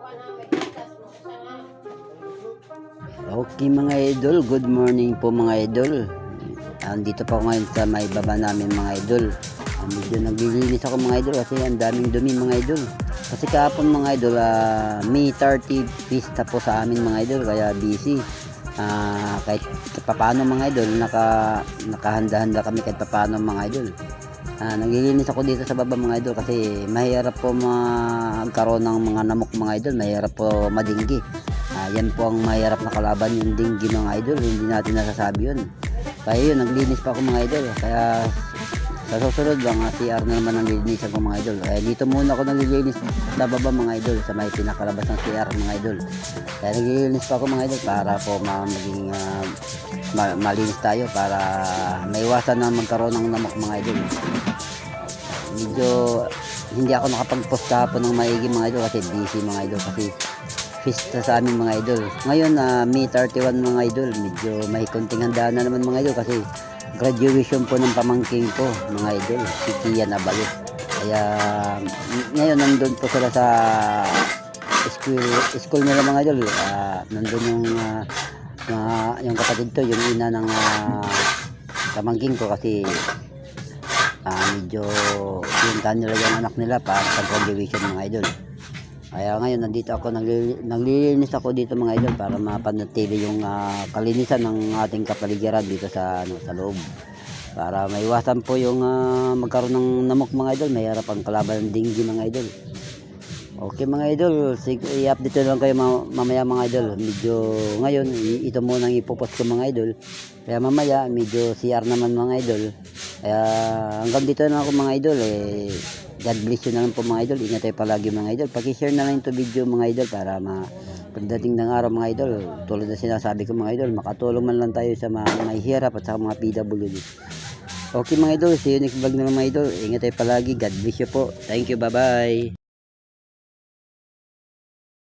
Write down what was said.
Okay mga idol, good morning po mga idol. Andito pa ako ngayon sa may baba namin mga idol. Medyo naglilinis ako mga idol kasi ang daming dumi mga idol. Kasi kahapon mga idol, May 30 pista po sa amin mga idol, kaya busy. Kahit papaano mga idol, nakahanda-handa kami kahit papaano mga idol. Naglilinis ako dito sa baba mga idol kasi mahirap po magkaroon ng mga namok mga idol, mahirap po madinggi. Yan po ang mahirap na kalaban, yung dinggi mga idol, hindi natin nasasabi yun. Kaya yun, naglinis pa ako mga idol, kaya sa susunod lang CR na naman ang lilinisan ko mga idol. Kaya dito muna ako naglilinis sa baba mga idol, sa may pinakalabas ng CR mga idol. Kaya naglilinis pa ako mga idol para po maging malinis tayo, para maiwasan na magkaroon ng namok mga idol. Medyo hindi ako nakapag-post kahapon ng maigi mga idol kasi busy mga idol, kasi pista sa amin mga idol. Ngayon May 31 mga idol, medyo may konting handaan na naman mga idol kasi graduation po ng pamangking ko mga idol, si Kian Abalo. Kaya ngayon nandun po sila sa school nila mga idol. Nandun yung kapatid ko, yung ina ng pamangking ko, kasi medyo pinuntahan nila yung anak nila para sa graduation mga idol. Kaya ngayon nandito ako, naglilinis ako dito mga idol para mapanatili yung kalinisan ng ating kapaligiran dito sa loob, para maiwasan po yung magkaroon ng namok mga idol. Mahirap ang kalaban ng dinggi mga idol. Okay mga idol, i-update lang kayo mamaya mga idol. Medyo ngayon ito muna ang ipopost ko mga idol, kaya mamaya medyo CR naman mga idol. Kaya hanggang dito na ako mga idol. God bless you na lang po mga idol. Ingat tayo palagi mga idol. Paki-share na lang ito video mga idol para pagdating ng araw mga idol, tulad na sinasabi ko mga idol, makatulong man lang tayo sa mga mahihirap at sa mga PWD. Okay mga idol, see you next vlog na lang mga idol. Ingat tayo palagi. God bless you po. Thank you, bye bye.